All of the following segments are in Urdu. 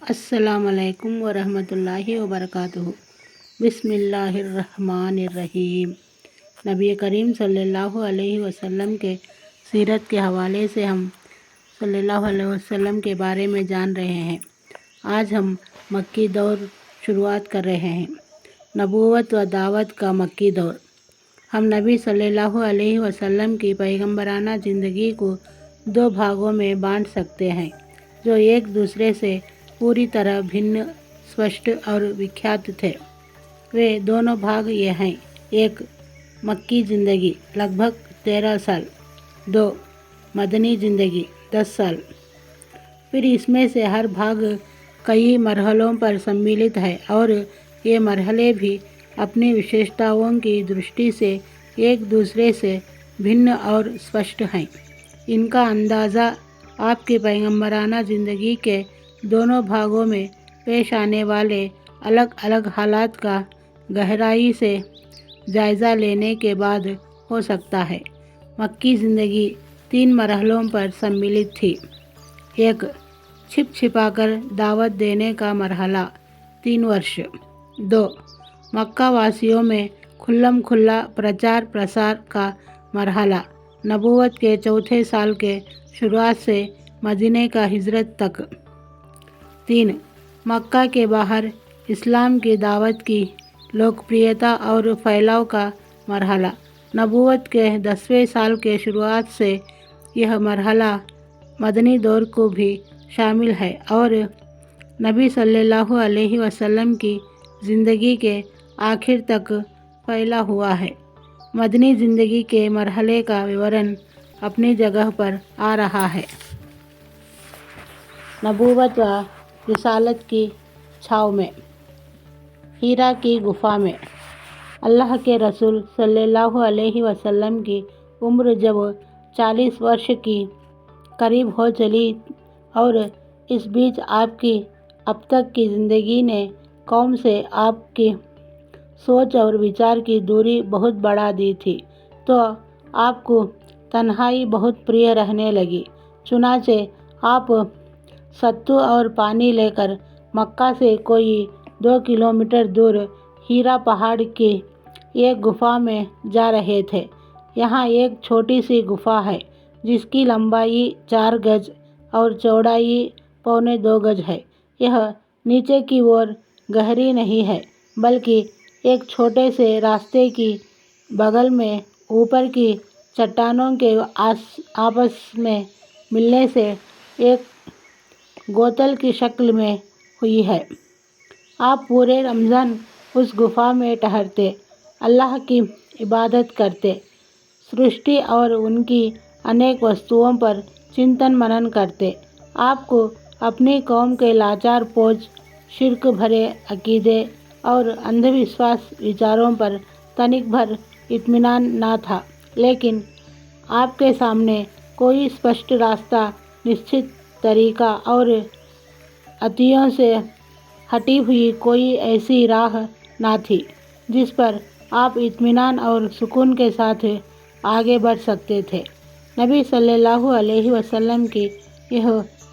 السلام علیکم ورحمۃ اللہ وبرکاتہ۔ بسم اللہ الرحمن الرحیم۔ نبی کریم صلی اللہ علیہ وسلم کے سیرت کے حوالے سے ہم صلی اللہ علیہ وسلم کے بارے میں جان رہے ہیں۔ آج ہم مکی دور شروعات کر رہے ہیں۔ نبوت و دعوت کا مکی دور۔ ہم نبی صلی اللہ علیہ وسلم کی پیغمبرانہ زندگی کو دو بھاگوں میں بانٹ سکتے ہیں جو ایک دوسرے سے پوری طرح بھن، سپشٹ اور وکھیات تھے۔ وہ دونوں بھاگ یہ ہیں: ایک، مکی زندگی لگ بھگ 13 سال، دو، مدنی زندگی 10 سال۔ پھر اس میں سے ہر بھاگ کئی مرحلوں پر مشتمل ہے اور یہ مرحلے بھی اپنی وشیشتاؤں کی درشٹی سے ایک دوسرے سے بھن اور سپشٹ ہیں۔ ان کا اندازہ آپ کی پیغمبرانہ زندگی کے دونوں بھاگوں میں پیش آنے والے الگ الگ حالات کا گہرائی سے جائزہ لینے کے بعد ہو سکتا ہے۔ مکی زندگی 3 مرحلوں پر مشتمل تھی۔ ایک، چھپ چھپا کر دعوت دینے کا مرحلہ 3 برس۔ دو، مکہ واسیوں میں کھلم کھلا پرچار پرسار کا مرحلہ، نبوت کے چوتھے سال کے شروعات سے مدینے کا ہجرت تک۔ 3، مکہ کے باہر اسلام کی دعوت کی لوکپریتا اور پھیلاؤ کا مرحلہ، نبوت کے 10ویں سال کے شروعات سے۔ یہ مرحلہ مدنی دور کو بھی شامل ہے اور نبی صلی اللہ علیہ وسلم کی زندگی کے آخر تک پھیلا ہوا ہے۔ مدنی زندگی کے مرحلے کا بیان اپنی جگہ پر آ رہا ہے۔ نبوت و رسالت کی چھاؤں میں۔ حرا کی غار میں۔ اللہ کے رسول صلی اللہ علیہ وسلم کی عمر جب 40 برس کے قریب ہو چلی اور اس بیچ آپ کی اب تک کی زندگی نے قوم سے آپ کی سوچ اور وچار کی دوری بہت بڑھا دی تھی تو آپ کو تنہائی بہت پسند رہنے لگی۔ چنانچہ آپ ستو اور پانی لے کر مکہ سے کوئی 2 کلومیٹر دور حرا پہاڑ کی ایک غار میں جا رہے تھے۔ یہاں ایک چھوٹی سی غار ہے جس کی لمبائی 4 گز اور چوڑائی پونے 2 گز ہے۔ یہ نیچے کی اور گہری نہیں ہے بلکہ ایک چھوٹے سے راستے کے بغل میں اوپر کی چٹانوں کے آپس میں ملنے سے ایک گوتل کی شکل میں ہوئی ہے۔ آپ پورے رمضان اس غار میں ٹھہرتے، اللہ کی عبادت کرتے، سرشٹی اور ان کی انیک وستوؤں پر چنتن منن کرتے۔ آپ کو اپنی قوم کے لاچار پوچھ، شرک بھرے عقیدے اور اندھ وشواس وچاروں پر تنک بھر اطمینان نہ تھا، لیکن آپ کے سامنے کوئی اسپشٹ راستہ، نشچت طریقہ اور عطیوں سے ہٹی ہوئی کوئی ایسی راہ نہ تھی جس پر آپ اطمینان اور سکون کے ساتھ آگے بڑھ سکتے تھے۔ نبی صلی اللہ علیہ وسلم کی یہ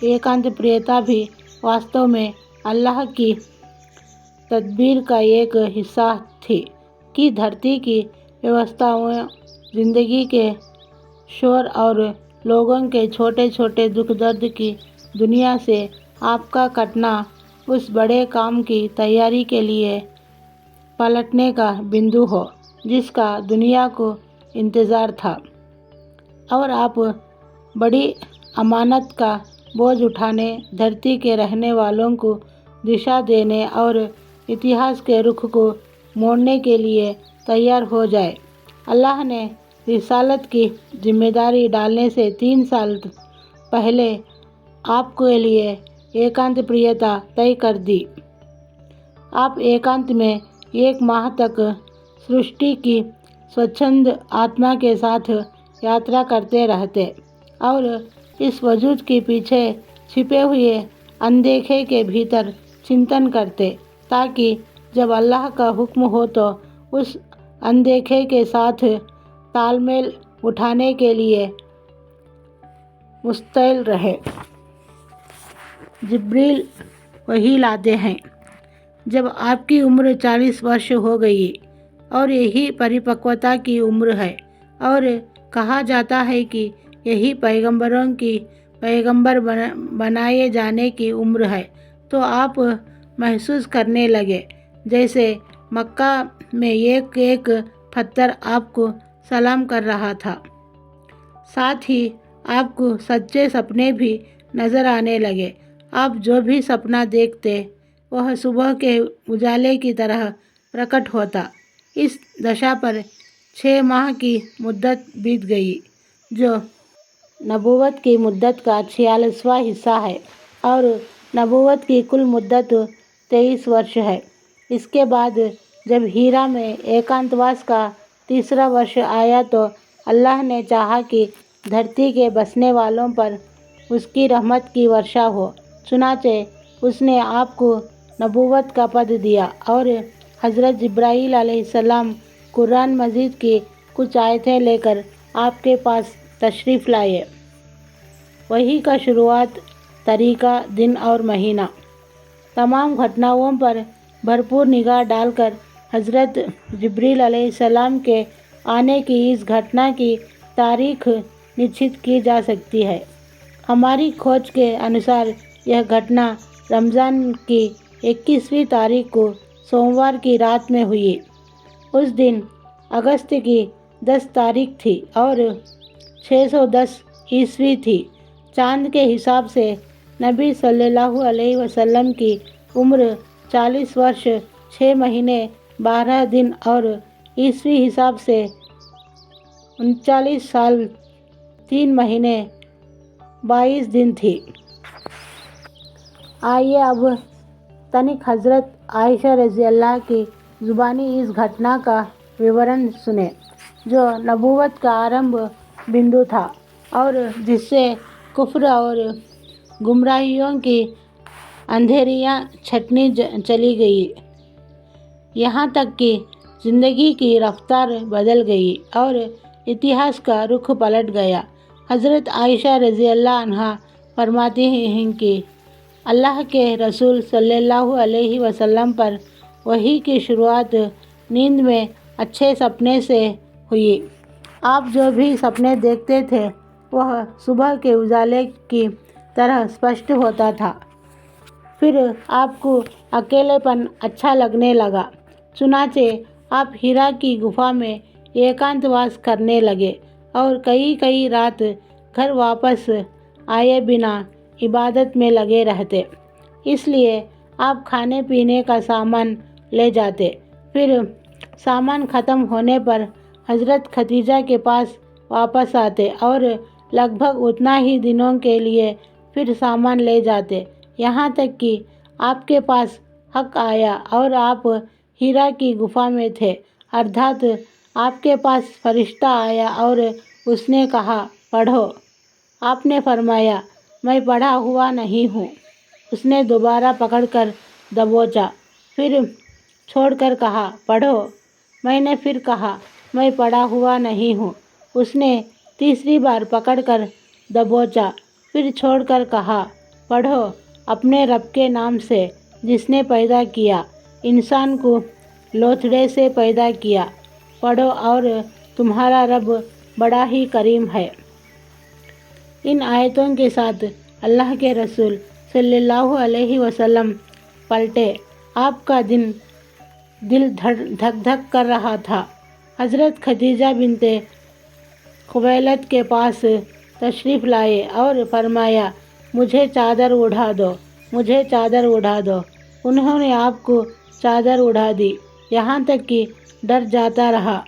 ایکانت پریتا بھی واستو میں اللہ کی تدبیر کا ایک حصہ تھی کہ دھرتی کی ویوستھاؤں، زندگی کے شور اور لوگوں کے چھوٹے چھوٹے دکھ درد کی دنیا سے آپ کا کٹنا اس بڑے کام کی تیاری کے لیے پلٹنے کا بندو ہو جس کا دنیا کو انتظار تھا، اور آپ بڑی امانت کا بوجھ اٹھانے، دھرتی کے رہنے والوں کو دشا دینے اور اتہاس کے رخ کو موڑنے کے لیے تیار ہو جائیں۔ اللہ نے رسالت کی ذمہ داری ڈالنے سے 3 سال پہلے آپ کے لیے ایکانت پریتا طے کر دی۔ آپ ایکانت میں 1 ماہ تک سرشٹی کی سوچھند آتما کے ساتھ یاترا کرتے رہتے اور اس وجود کے پیچھے چھپے ہوئے اندیکھے کے بھیتر چنتن کرتے تاکہ جب اللہ کا حکم ہو تو اس اندیکھے کے ساتھ تال میل اٹھانے کے لیے مشتعل رہیں۔ جبریل وہی لاتے ہیں۔ جب آپ کی عمر 40 برس ہو گئی اور یہی پریپکوتا کی عمر ہے اور کہا جاتا ہے کہ یہی پیغمبر بنائے جانے کی عمر ہے، تو آپ محسوس کرنے لگے جیسے مکہ میں ایک ایک پتھر آپ کو سلام کر رہا تھا۔ ساتھ ہی آپ کو سچے سپنے بھی نظر آنے لگے۔ آپ جو بھی سپنا دیکھتے وہ صبح کے اجالے کی طرح پرکٹ ہوتا۔ اس دشا پر 6 ماہ کی مدت بیت گئی، جو نبوت کی مدت کا 46واں حصہ ہے، اور نبوت کی کل مدت 23 برس ہے۔ اس کے بعد جب ہیرا میں ایکانت واس کا 3واں برس آیا تو اللہ نے چاہا کہ دھرتی کے بسنے والوں پر اس کی رحمت کی ورشا ہو، چنانچہ اس نے آپ کو نبوت کا پد دیا اور حضرت جبرائیل علیہ السلام قرآن مجید کی کچھ آیتیں لے کر آپ کے پاس تشریف لائے۔ وحی کا شروعات طریقہ، دن اور مہینہ، تمام گھٹناؤں پر بھرپور نگاہ ڈال کر حضرت جبرائیل علیہ السلام کے آنے کی اس گھٹنا کی تاریخ نشچت کی جا سکتی ہے۔ ہماری کھوج کے انوسار یہ گھٹنا رمضان کی 21ویں تاریخ کو سوموار کی رات میں ہوئی۔ اس دن اگست کی 10 تاریخ تھی اور 610 عیسوی تھی۔ چاند کے حساب سے نبی صلی اللہ علیہ وسلم کی عمر 40 برس 6 مہینے 12 دن اور عیسوی حساب سے 39 سال 3 مہینے 22 دن تھی۔ آئیے اب تنک حضرت عائشہ رضی اللہ کی زبانی اس گھٹنا کا وورن سنیں، جو نبوت کا آرمبھ بندو تھا اور جس سے کفر اور گمراہیوں کی اندھیریاں چھٹتی چلی گئیں، یہاں تک کہ زندگی کی رفتار بدل گئی اور اتہاس کا رخ پلٹ گیا۔ حضرت عائشہ رضی اللہ عنہا فرماتی ہیں کہ اللہ کے رسول صلی اللہ علیہ وسلم پر وحی کی شروعات نیند میں اچھے سپنے سے ہوئی۔ آپ جو بھی سپنے دیکھتے تھے وہ صبح کے اجالے کی طرح اسپشٹ ہوتا تھا۔ پھر آپ کو اکیلے پن اچھا لگنے لگا، چنانچہ آپ ہیرا کی گفا میں ایکانت واس کرنے لگے اور کئی رات گھر واپس آئے بنا عبادت میں لگے رہتے۔ اس لیے آپ کھانے پینے کا سامان لے جاتے، پھر سامان ختم ہونے پر حضرت خدیجہ کے پاس واپس آتے اور لگ بھگ اتنا ہی دنوں کے لیے پھر سامان لے جاتے، یہاں تک کہ آپ کے پاس حق آیا اور آپ ہیرا کی گفا میں تھے، ارتھات آپ کے پاس فرشتہ آیا اور اس نے کہا پڑھو۔ آپ نے فرمایا میں پڑھا ہوا نہیں ہوں۔ اس نے دوبارہ پکڑ کر دبوچا، پھر چھوڑ کر کہا پڑھو۔ میں نے پھر کہا میں پڑھا ہوا نہیں ہوں۔ اس نے تیسری بار پکڑ کر دبوچا، پھر چھوڑ کر کہا پڑھو اپنے رب کے نام سے جس نے پیدا کیا، انسان کو لوتھڑے سے پیدا کیا، پڑھو اور تمہارا رب بڑا ہی کریم ہے۔ ان آیتوں کے ساتھ اللہ کے رسول صلی اللہ علیہ وسلم پلٹے۔ آپ کا دل دھک دھک کر رہا تھا۔ حضرت خدیجہ بنت خویلد کے پاس تشریف لائے اور فرمایا مجھے چادر اڑا دو، مجھے چادر اڑا دو۔ انہوں نے آپ کو چادر اڑا دی، یہاں تک کہ ڈر جاتا رہا۔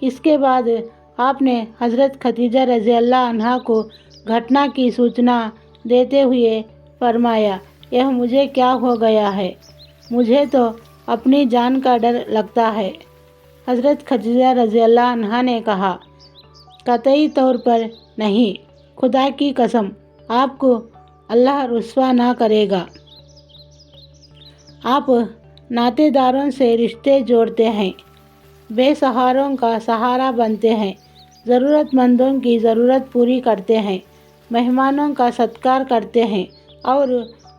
اس کے بعد آپ نے حضرت خدیجہ رضی اللہ عنہا کو گھٹنا کی سوچنا دیتے ہوئے فرمایا یہ مجھے کیا ہو گیا ہے، مجھے تو اپنی جان کا ڈر لگتا ہے۔ حضرت خدیجہ رضی اللہ عنہا نے کہا قطعی طور پر نہیں، خدا کی قسم آپ کو اللہ رسوا نہ کرے گا۔ آپ ناطے داروں سے رشتے جوڑتے ہیں، بے سہاروں کا سہارا بنتے ہیں، ضرورت مندوں کی ضرورت پوری کرتے ہیں، مہمانوں کا ستکار کرتے ہیں اور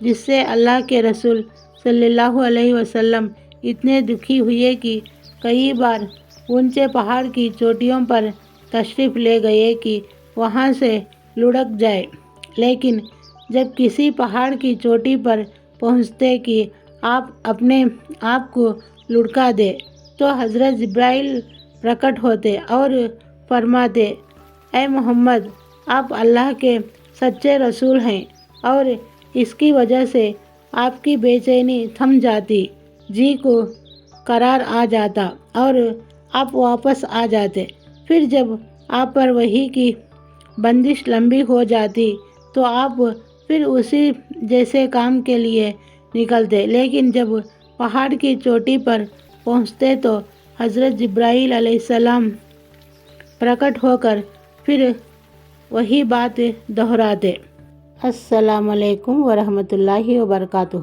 جس سے اللہ کے رسول صلی اللہ علیہ وسلم اتنے دکھی ہوئے کہ کئی بار اونچے پہاڑ کی چوٹیوں پر تشریف لے گئے کہ وہاں سے لڑک جائے، لیکن جب کسی پہاڑ کی چوٹی پر پہنچتے کہ آپ اپنے آپ کو لڑکا دے تو حضرت جبرائیل پرکٹ ہوتے اور فرماتے، اے محمد، آپ اللہ کے سچے رسول ہیں، اور اس کی وجہ سے آپ کی بے چینی تھم جاتی، جی کو قرار آ جاتا اور آپ واپس آ جاتے۔ پھر جب آپ پر وحی کی بندش لمبی ہو جاتی تو آپ پھر اسی جیسے کام کے لیے نکلتے، لیکن جب پہاڑ کی چوٹی پر پہنچتے تو حضرت جبرائیل علیہ السلام پرکٹ ہو کر پھر وہی بات دہراتے۔ السلام علیکم ورحمۃ اللہ وبرکاتہ۔